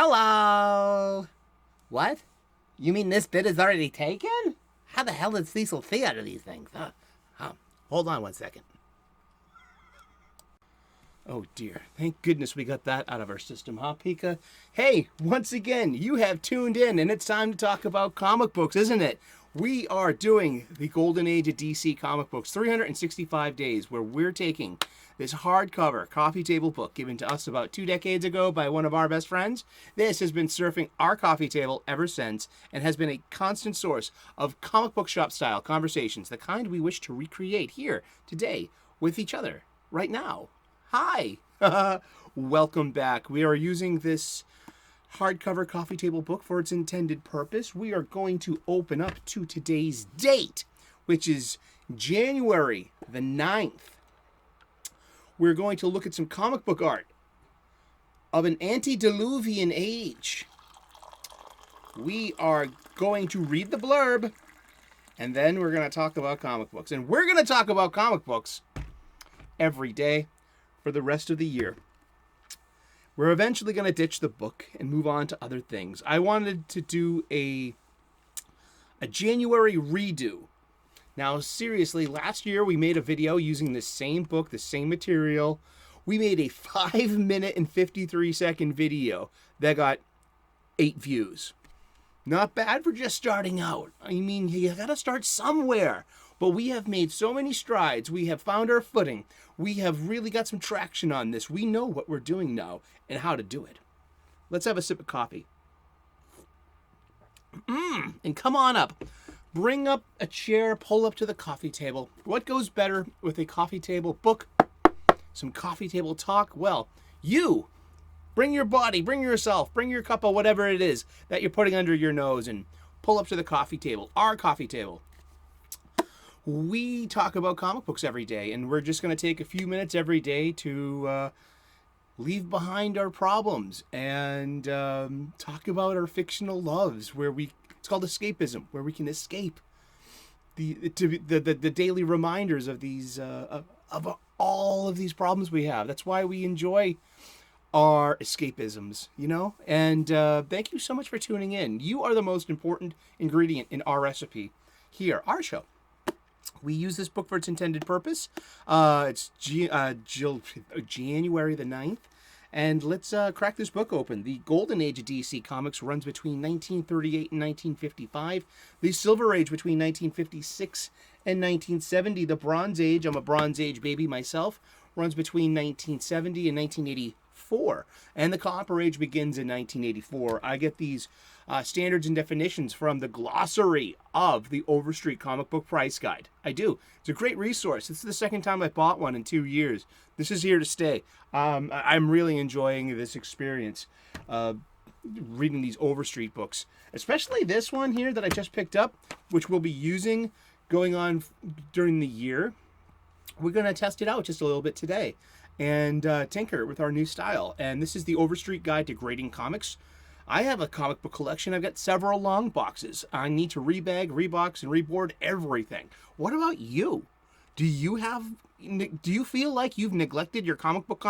Hello! What? You mean this bit is already taken? How the hell did Cecil see out of these things? Hold on one second. Oh dear, thank goodness we got that out of our system, huh, Pika? Hey, once again, you have tuned in, and it's time to talk about comic books, isn't it? We are doing the golden age of DC comic books, 365 days, where we're taking this hardcover coffee table book given to us about 2 decades ago by one of our best friends. This has been surfing our coffee table ever since and has been a constant source of comic book shop style conversations, the kind we wish to recreate here today with each other right now. Hi! Welcome back. We are using this hardcover coffee table book for its intended purpose. We are going to open up to today's date, which is January the 9th. We're going to look at some comic book art of an antediluvian age. We are going to read the blurb, and then we're going to talk about comic books. And we're going to talk about comic books every day for the rest of the year. We're eventually going to ditch the book and move on to other things. I wanted to do a January redo. Now, seriously, last year we made a video using the same book, the same material. We made a 5-minute and 53-second video that got 8 views. Not bad for just starting out. I mean, you gotta start somewhere. But we have made so many strides. We have found our footing. We have really got some traction on this. We know what we're doing now and how to do it. Let's have a sip of coffee. And come on up. Bring up a chair, pull up to the coffee table. What goes better with a coffee table book? Some coffee table talk? Well, you bring your body, bring yourself, bring your cup of whatever it is that you're putting under your nose and pull up to the coffee table, our coffee table. We talk about comic books every day, and we're just going to take a few minutes every day to leave behind our problems and talk about our fictional loves, it's called escapism, where we can escape the daily reminders of these of all of these problems we have. That's why we enjoy our escapisms, you know? And thank you so much for tuning in. You are the most important ingredient in our recipe here, our show. We use this book for its intended purpose. It's January the 9th. And let's crack this book open. The Golden Age of DC Comics runs between 1938 and 1955. The Silver Age between 1956 and 1970. The Bronze Age, I'm a Bronze Age baby myself, runs between 1970 and 1984. And the Copper Age begins in 1984. I get these standards and definitions from the glossary of the Overstreet Comic Book Price Guide. I do. It's a great resource. This is the second time I bought one in 2 years. This is here to stay. I'm really enjoying this experience, reading these Overstreet books, especially this one here that I just picked up, which we'll be using going on during the year. We're going to test it out just a little bit today and tinker with our new style. And this is the Overstreet Guide to Grading Comics. I have a comic book collection. I've got several long boxes. I need to rebag, rebox, and reboard everything. What about you? Do you feel like you've neglected your comic book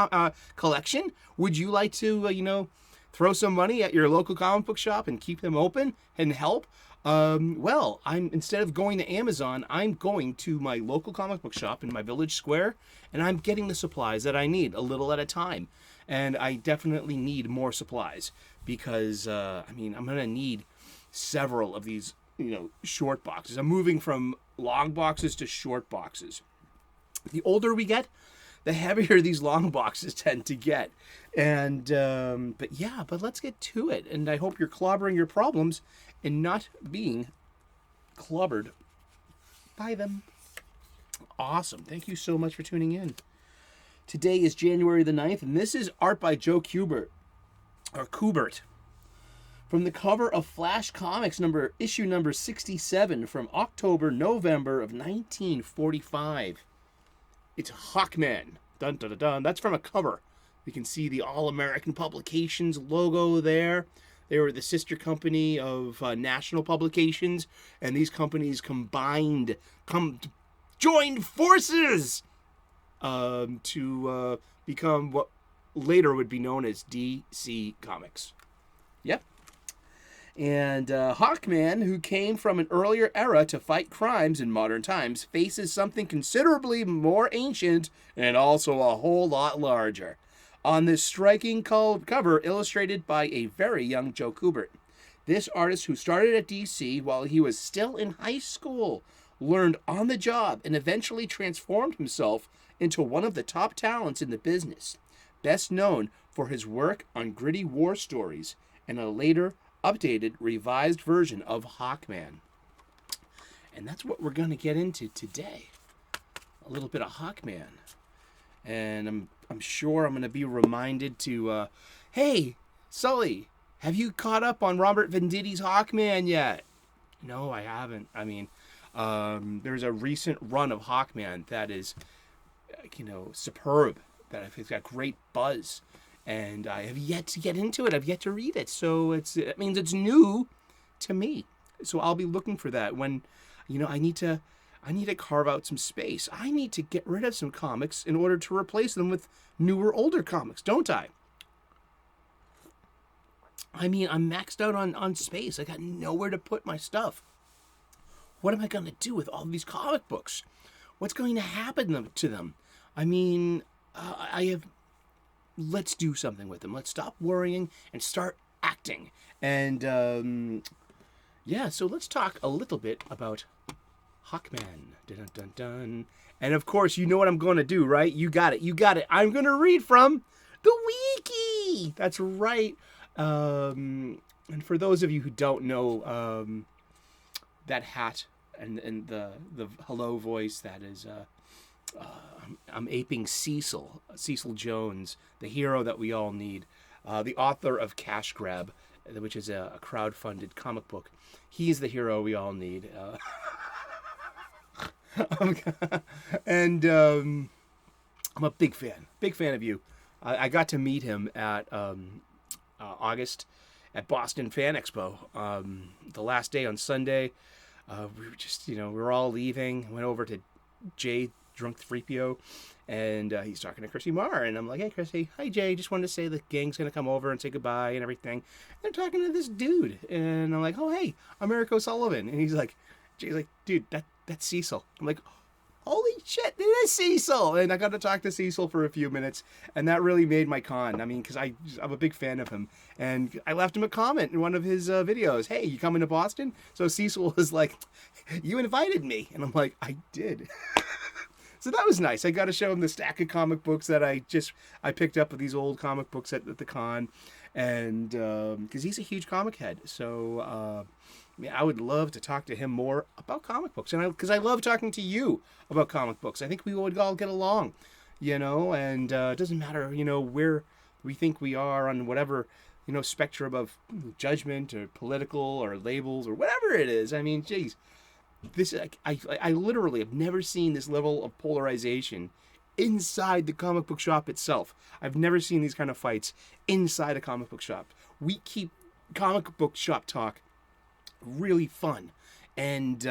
collection? Would you like to, throw some money at your local comic book shop and keep them open and help? Well, instead of going to Amazon, I'm going to my local comic book shop in my village square, and I'm getting the supplies that I need a little at a time. And I definitely need more supplies because, I'm going to need several of these, short boxes. I'm moving from long boxes to short boxes. The older we get, the heavier these long boxes tend to get. And, but let's get to it. And I hope you're clobbering your problems and not being clobbered by them. Awesome. Thank you so much for tuning in. Today is January the 9th, and this is art by Joe Kubert. From the cover of Flash Comics issue number 67 from November of 1945. It's Hawkman. Dun, dun, dun, dun. That's from a cover. We can see the All-American Publications logo there. They were the sister company of National Publications, and these companies joined forces to become what later would be known as DC Comics. Yep. And Hawkman, who came from an earlier era to fight crimes in modern times, faces something considerably more ancient and also a whole lot larger. On this striking cover, illustrated by a very young Joe Kubert. This artist, who started at DC while he was still in high school, learned on the job and eventually transformed himself into one of the top talents in the business. Best known for his work on gritty war stories and a later updated, revised version of Hawkman. And that's what we're going to get into today. A little bit of Hawkman. And I'm sure I'm going to be reminded to, hey, Sully, have you caught up on Robert Venditti's Hawkman yet? No, I haven't. I mean, there's a recent run of Hawkman that is, superb. That I think got great buzz. And I have yet to get into it. I've yet to read it. So it means it's new to me. So I'll be looking for that when, I need to carve out some space. I need to get rid of some comics in order to replace them with newer, older comics, don't I? I mean, I'm maxed out on space. I got nowhere to put my stuff. What am I going to do with all these comic books? What's going to happen to them? I mean, let's do something with them. Let's stop worrying and start acting. And, so let's talk a little bit about Hawkman. Dun, dun, dun, dun. And, of course, you know what I'm going to do, right? You got it. I'm going to read from the wiki. That's right. And for those of you who don't know, that hat and the hello voice, that is... I'm aping Cecil Jones, the hero that we all need, the author of Cash Grab, which is a crowd-funded comic book. He's the hero we all need. And I'm a big fan of you. I got to meet him at August at Boston Fan Expo, the last day on Sunday. We were just, we were all leaving, went over to Jay Drunk 3PO, and he's talking to Chrissy Marr, and I'm like, hey Chrissy, hi Jay, just wanted to say the gang's gonna come over and say goodbye and everything. And they're talking to this dude, and I'm like, oh hey, I'm Eric O'Sullivan, and Jay's like, dude, that's Cecil. I'm like, holy shit, it is Cecil! And I got to talk to Cecil for a few minutes, and that really made my con. I mean, because I'm a big fan of him, and I left him a comment in one of his videos. Hey, you coming to Boston? So Cecil was like, you invited me, and I'm like, I did. So that was nice. I got to show him the stack of comic books that I picked up of these old comic books at the con, and because he's a huge comic head. So I would love to talk to him more about comic books, and because I love talking to you about comic books. I think we would all get along, and it doesn't matter, where we think we are on whatever, spectrum of judgment or political or labels or whatever it is. I mean, geez. This I literally have never seen this level of polarization inside the comic book shop itself. I've never seen these kind of fights inside a comic book shop. We keep comic book shop talk really fun, and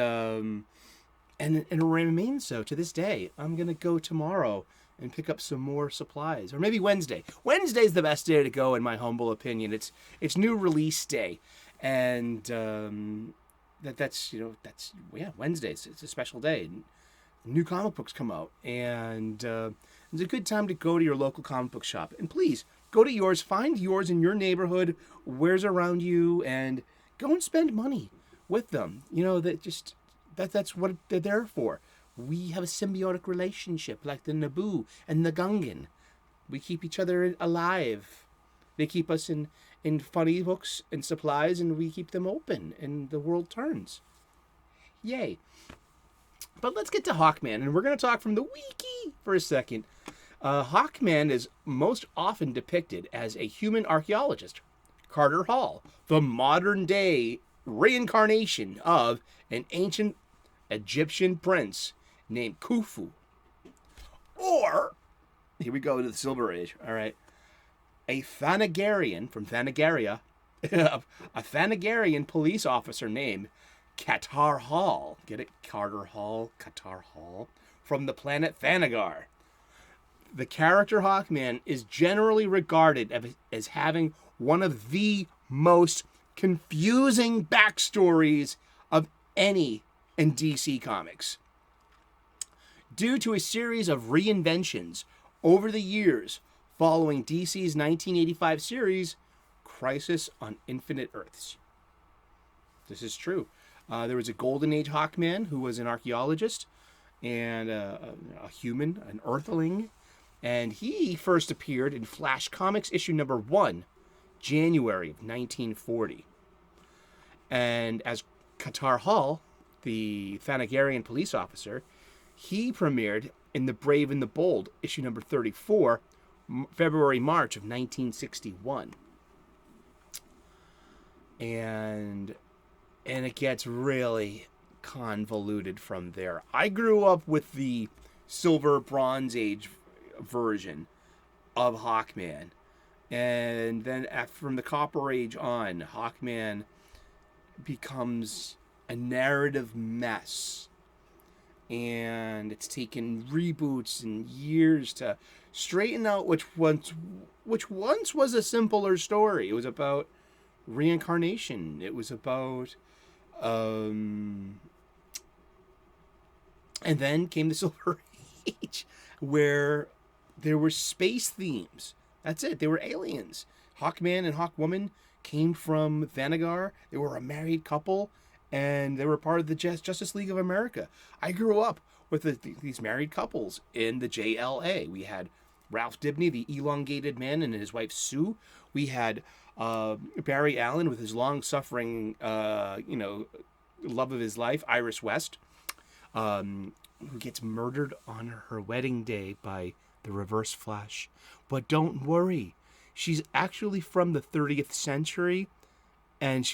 it remains so to this day. I'm gonna go tomorrow and pick up some more supplies, or maybe Wednesday. Wednesday's the best day to go, in my humble opinion. It's new release day, and that's Wednesdays. It's a special day. New comic books come out, and it's a good time to go to your local comic book shop. And please go to yours, find yours in your neighborhood, where's around you, and go and spend money with them. That's what they're there for. We have a symbiotic relationship, like the Naboo and the Gungan. We keep each other alive. They keep us in funny books and supplies, and we keep them open, and the world turns. Yay. But let's get to Hawkman, and we're going to talk from the wiki for a second. Hawkman is most often depicted as a human archaeologist, Carter Hall, the modern-day reincarnation of an ancient Egyptian prince named Khufu. Or, here we go to the Silver Age, all right, a Thanagarian from Thanagaria, a Thanagarian police officer named Qatar Hall. Get it? Carter Hall, Qatar Hall, from the planet Thanagar. The character Hawkman is generally regarded as having one of the most confusing backstories of any in DC Comics. Due to a series of reinventions over the years following DC's 1985 series, Crisis on Infinite Earths. This is true. There was a Golden Age Hawkman who was an archaeologist and a human, an earthling, and he first appeared in Flash Comics issue number 1, January of 1940. And as Qatar Hall, the Thanagarian police officer, he premiered in The Brave and the Bold, issue number 34, February-March of 1961. And it gets really convoluted from there. I grew up with the Silver Bronze Age version of Hawkman. And then from the Copper Age on, Hawkman becomes a narrative mess. And it's taken reboots and years to straighten out which once was a simpler story. It was about reincarnation. It was about and then came the Silver Age, where there were space themes. That's it. They were aliens. Hawkman and Hawkwoman came from Thanagar. They were a married couple, and they were part of the Justice League of America. I grew up with these married couples in the JLA. We had Ralph Dibny, the elongated man, and his wife Sue. We had Barry Allen with his long-suffering, love of his life, Iris West, who gets murdered on her wedding day by the Reverse Flash. But don't worry, she's actually from the 30th century, and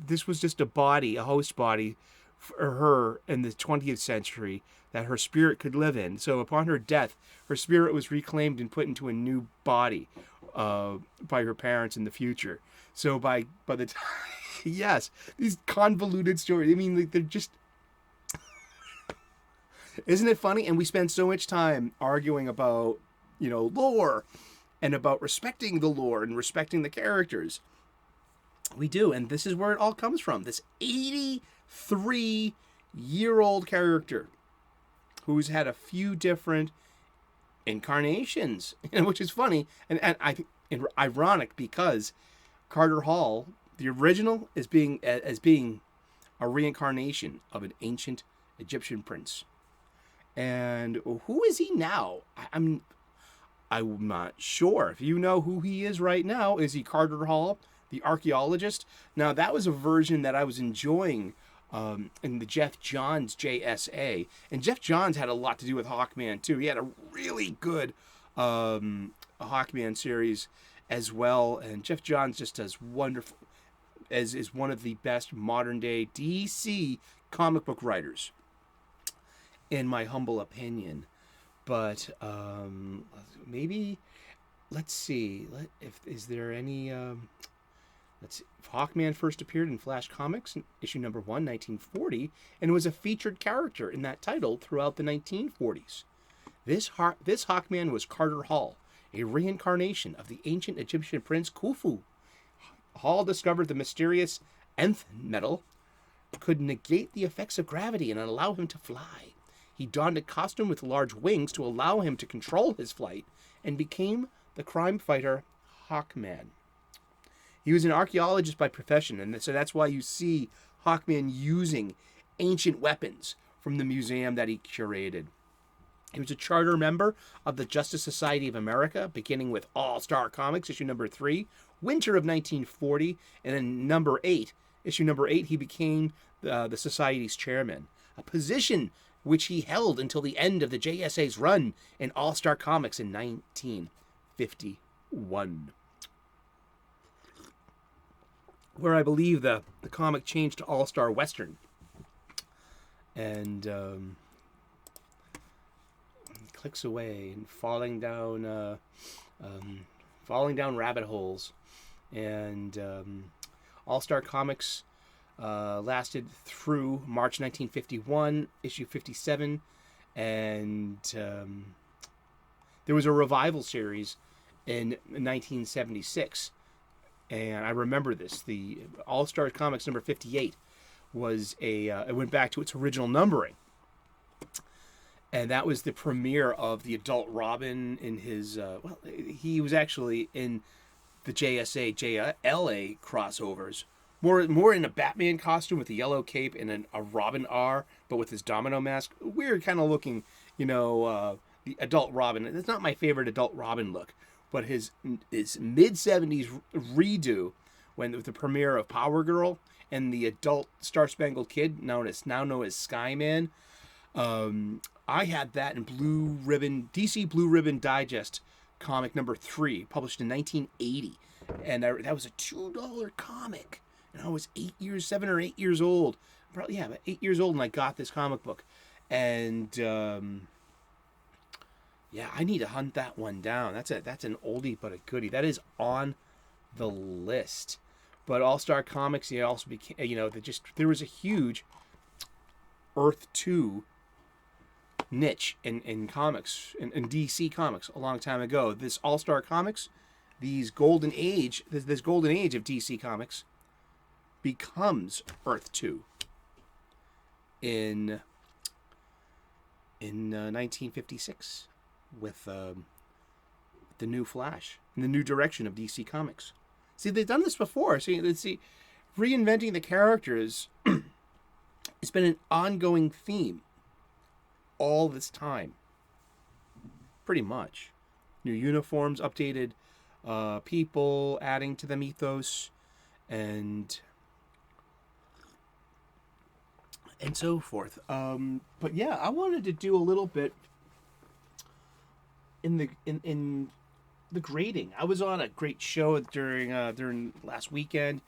this was just a host body for her in the 20th century that her spirit could live in. So upon her death, her spirit was reclaimed and put into a new body by her parents in the future. So by the time, yes, these convoluted stories. I mean, they're just, isn't it funny? And we spend so much time arguing about, lore and about respecting the lore and respecting the characters. We do, and this is where it all comes from. This 83-year-old character who's had a few different incarnations, which is funny and I think ironic, because Carter Hall, the original, is being a reincarnation of an ancient Egyptian prince. And who is he now? I'm not sure. If you know who he is right now, is he Carter Hall, the archaeologist? Now, that was a version that I was enjoying in the Geoff Johns JSA. And Geoff Johns had a lot to do with Hawkman, too. He had a really good Hawkman series as well. And Geoff Johns just does wonderful, is one of the best modern-day DC comic book writers, in my humble opinion. But maybe, let's see, is there any... Let's see. Hawkman first appeared in Flash Comics, issue number 1, 1940, and was a featured character in that title throughout the 1940s. This Hawkman was Carter Hall, a reincarnation of the ancient Egyptian prince Khufu. Hall discovered the mysterious nth metal could negate the effects of gravity and allow him to fly. He donned a costume with large wings to allow him to control his flight, and became the crime fighter Hawkman. He was an archaeologist by profession, and so that's why you see Hawkman using ancient weapons from the museum that he curated. He was a charter member of the Justice Society of America, beginning with All-Star Comics, issue number 3, winter of 1940, and then issue number 8, he became the Society's chairman, a position which he held until the end of the JSA's run in All-Star Comics in 1951. Where I believe the comic changed to All-Star Western. And clicks away and falling down rabbit holes. And All-Star Comics lasted through March 1951, issue 57. And there was a revival series in 1976. And I remember this. The All-Star Comics number 58 was it went back to its original numbering. And that was the premiere of the adult Robin in his, he was actually in the JSA, JLA crossovers. More in a Batman costume with a yellow cape and a Robin R, but with his domino mask. Weird kind of looking, the adult Robin. It's not my favorite adult Robin look, but his mid-70s redo with the premiere of Power Girl and the adult Star Spangled Kid, now known as Skyman. I had that in DC Blue Ribbon Digest comic number 3, published in 1980. And that was a $2 comic. And I was 7 or 8 years old. Probably, about 8 years old, and I got this comic book. And, I need to hunt that one down. That's an oldie but a goodie. That is on the list. But All-Star Comics, also became, there was a huge Earth 2 niche in comics, in DC Comics a long time ago. This All-Star Comics, this golden age of DC Comics becomes Earth 2 in 1956 with the new Flash and the new direction of DC Comics. See, they've done this before. See, reinventing the characters it's been an ongoing theme all this time. Pretty much. New uniforms, updated people, adding to the mythos, and so forth. But yeah, I wanted to do a little bit in the grading. I was on a great show during last weekend.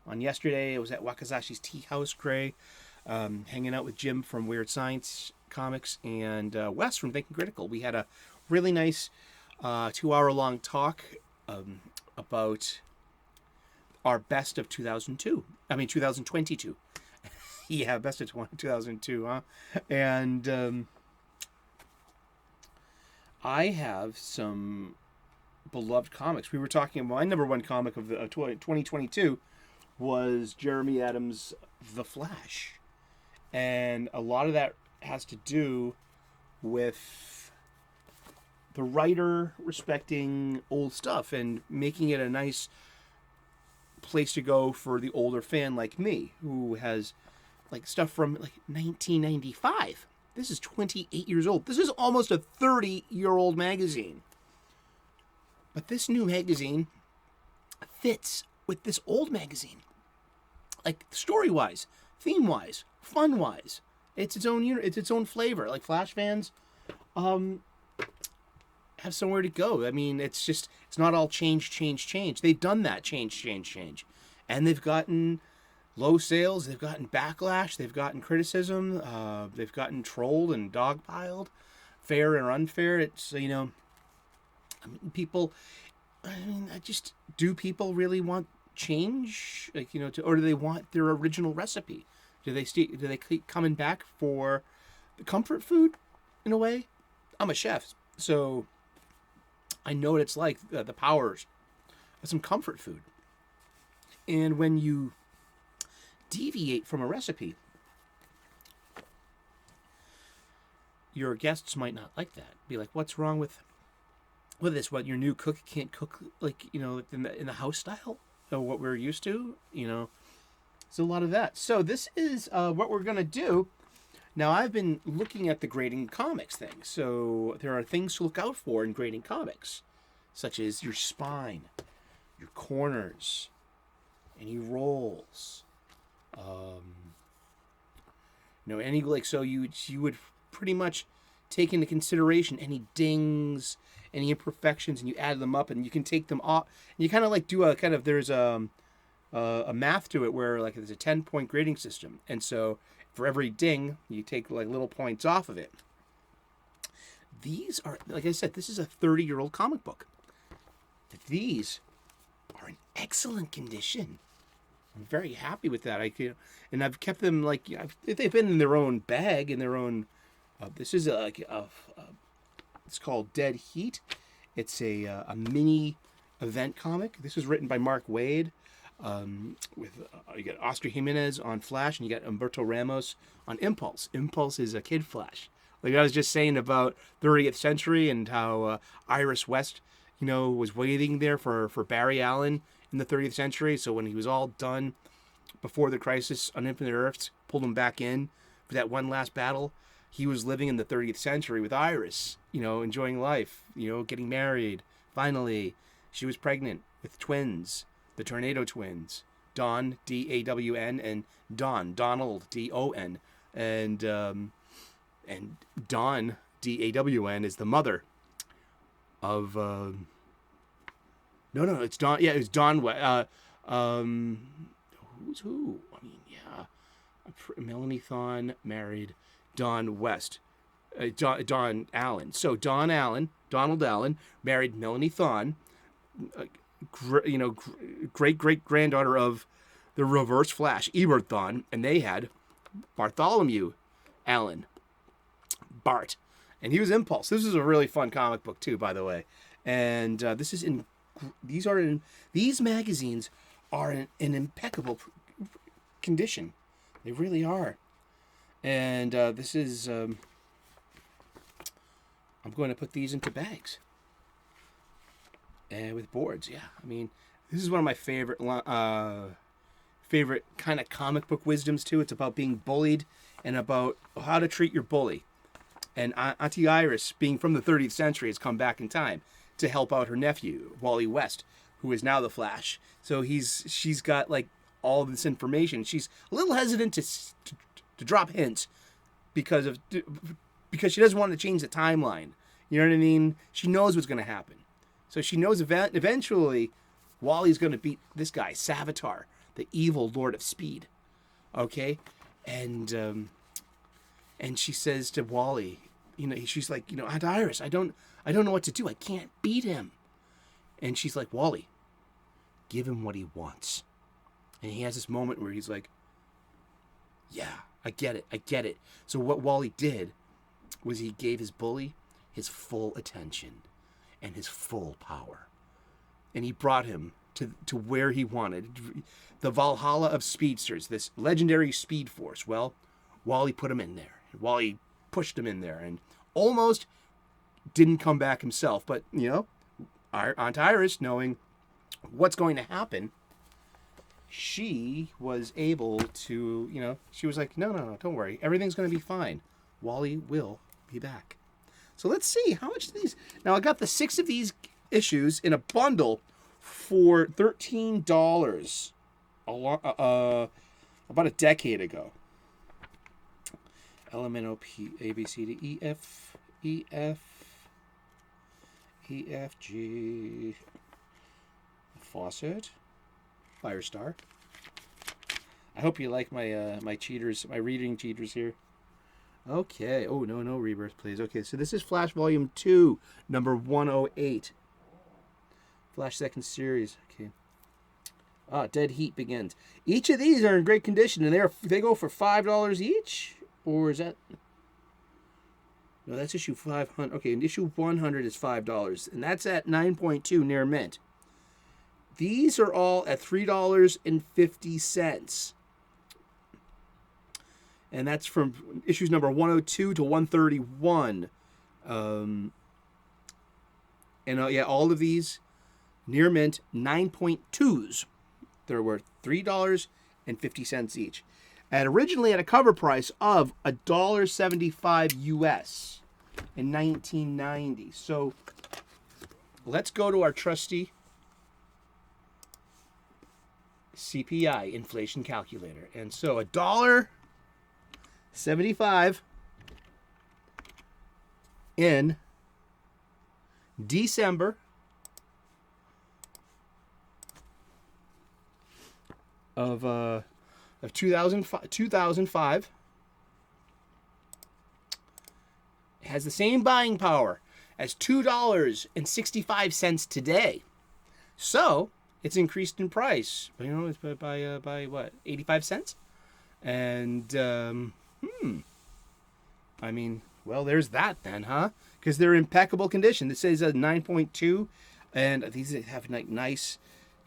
On yesterday, I was at Wakazashi's Tea House, Gray, hanging out with Jim from Weird Science Comics and Wes from Thinking Critical. We had a really nice 2-hour-long talk about our best of 2022. Yeah, best of 2002, huh? And I have some beloved comics. We were talking about my number one comic of the 2022 was Jeremy Adams' The Flash. And a lot of that has to do with the writer respecting old stuff and making it a nice place to go for the older fan like me, who has stuff from 1995. This is 28 years old. This is almost a 30-year-old magazine. But this new magazine fits with this old magazine. Story-wise, theme-wise, fun-wise. It's its own flavor. Flash fans have somewhere to go. I mean, it's not all change. They've done that change. And they've gotten low sales, they've gotten backlash, they've gotten criticism, they've gotten trolled and dogpiled, fair or unfair. It's, people, do people really want change? Or do they want their original recipe? Do they keep coming back for the comfort food, in a way? I'm a chef, so I know what it's like, the powers of some comfort food. And when you deviate from a recipe, your guests might not like that. Be like, what's wrong with this? What, your new cook can't cook in the house style of what we're used to? It's a lot of that. So this is what we're gonna do. Now, I've been looking at the grading comics thing. So there are things to look out for in grading comics, such as your spine, your corners, any rolls. So you would pretty much take into consideration any dings, any imperfections, and you add them up, and you can take them off. And you kind of do a kind of, there's a math to it where there's a 10-point grading system, and so for every ding, you take little points off of it. These are, like I said, this is a 30-year-old comic book. These are in excellent condition. I'm very happy with that. And I've kept them they've been in their own bag, in their own. This is it's called Dead Heat. It's a mini event comic. This was written by Mark Waid. With you got Oscar Jimenez on Flash, and you got Humberto Ramos on Impulse. Impulse is a kid Flash. Like I was just saying about 30th Century and how Iris West, was waiting there for Barry Allen in the 30th Century. So when he was all done before the Crisis on Infinite Earths, pulled him back in for that one last battle. He was living in the 30th century with Iris, enjoying life, getting married. Finally, she was pregnant with twins, the Tornado Twins, Dawn, D-A-W-N, and Donald, D-O-N. And Dawn, D-A-W-N, is the mother of... No, it's Dawn. Yeah, it was Dawn. Who's who? I mean, yeah. Melanie Thon married Don West. Don Allen. So Donald Allen, married Melanie Thon, great-great-granddaughter of the Reverse Flash, Ebert Thon, and they had Bartholomew Allen, Bart, and he was Impulse. This is a really fun comic book too, by the way. And these magazines are in impeccable condition. They really are. And this is... I'm going to put these into bags. And with boards, yeah. I mean, this is one of my favorite kind of comic book wisdoms, too. It's about being bullied and about how to treat your bully. And Auntie Iris, being from the 30th century, has come back in time to help out her nephew, Wally West, who is now the Flash. So she's got, like, all this information. She's a little hesitant to drop hints because she doesn't want to change the timeline. You know what I mean? She knows what's going to happen. So she knows eventually Wally's going to beat this guy, Savitar, the evil Lord of Speed. Okay? And she says to Wally, she's like, Aunt Iris, I don't know what to do. I can't beat him. And she's like, Wally, give him what he wants. And he has this moment where he's like, yeah, I get it. So what Wally did was he gave his bully his full attention and his full power. And he brought him to where he wanted. The Valhalla of speedsters, this legendary speed force. Well, Wally put him in there. Wally pushed him in there and almost didn't come back himself. But, Aunt Iris, knowing what's going to happen, she was able to, she was like, no, don't worry. Everything's going to be fine. Wally will be back. So let's see how much of these. Now, I got the 6 of these issues in a bundle for $13 about a decade ago. L, M, N, O, P, A, B, C, D, E, F, E, F, E, F, G, Fawcett, Firestar. I hope you like my my cheaters, my reading cheaters here. Okay. Oh, no rebirth, please. Okay, so this is Flash Volume 2, number 108. Flash Second Series. Okay. Dead Heat begins. Each of these are in great condition, and they go for $5 each? Or is that... No, that's issue 500. Okay, and issue 100 is $5, and that's at 9.2 near mint. These are all at $3.50. And that's from issues number 102 to 131. And all of these near mint 9.2s. They're worth $3.50 each. And originally at a cover price of $1.75 US in 1990. So let's go to our trusty CPI inflation calculator. And so $1.75 in December of 2005 has the same buying power as $2.65 today. So it's increased in price. It's by what, 85 cents? And I mean, well, there's that then, huh? Because they're in impeccable condition. This says a 9.2 And these have like nice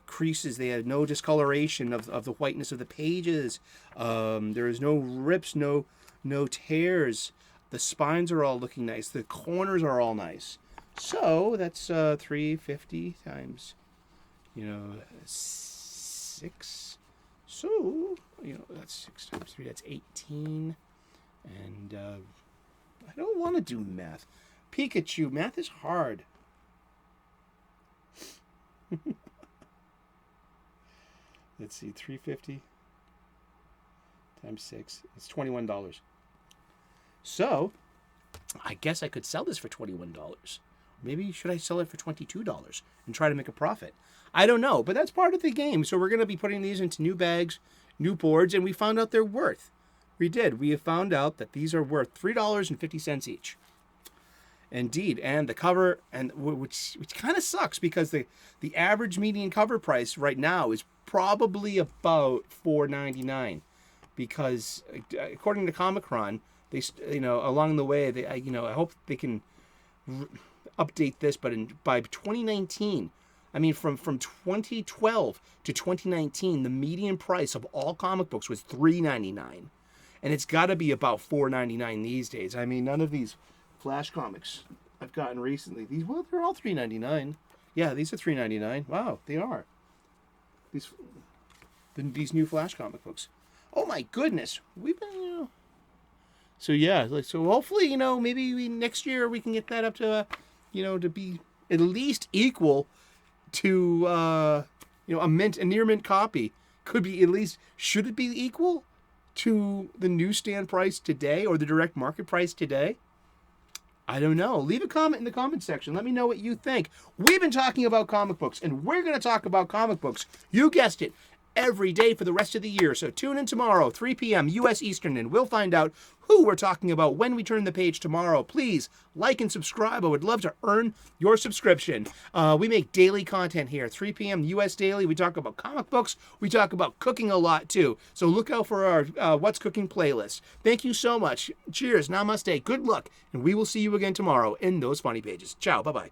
creases. They have no discoloration of the whiteness of the pages. There is no rips, no tears. The spines are all looking nice. The corners are all nice. So that's $3.50 times, 6. So that's 6 times 3. That's 18. And I don't want to do math. Pikachu, math is hard. Let's see, $3.50 times 6. It's $21. So, I guess I could sell this for $21. Maybe should I sell it for $22 and try to make a profit? I don't know, but that's part of the game. So we're going to be putting these into new bags, new boards, and we found out they're worth. We did. We have found out that these are worth $3.50 each. Indeed, and the cover, and which kind of sucks because the average median cover price right now is probably about $4.99, because according to Comicron, they along the way they I hope they can update this, but by 2019, I mean from 2012 to 2019, the median price of all comic books was $3.99, and it's got to be about $4.99 these days. I mean, none of these Flash comics I've gotten recently, they're all $3.99. Yeah, these are $3.99. Wow, they are. These new Flash comic books. Oh my goodness, we've been So yeah, so hopefully maybe next year we can get that up to to be at least equal to a near mint copy. Could be at least, should it be equal to the newsstand price today or the direct market price today? I don't know. Leave a comment in the comment section. Let me know what you think. We've been talking about comic books, and we're going to talk about comic books. You guessed it. Every day for the rest of the year. So tune in tomorrow, 3 p.m. U.S. Eastern, and we'll find out who we're talking about when we turn the page tomorrow. Please like and subscribe. I would love to earn your subscription. We make daily content here, 3 p.m. U.S. daily. We talk about comic books. We talk about cooking a lot, too. So look out for our What's Cooking playlist. Thank you so much. Cheers. Namaste. Good luck. And we will see you again tomorrow in those funny pages. Ciao. Bye-bye.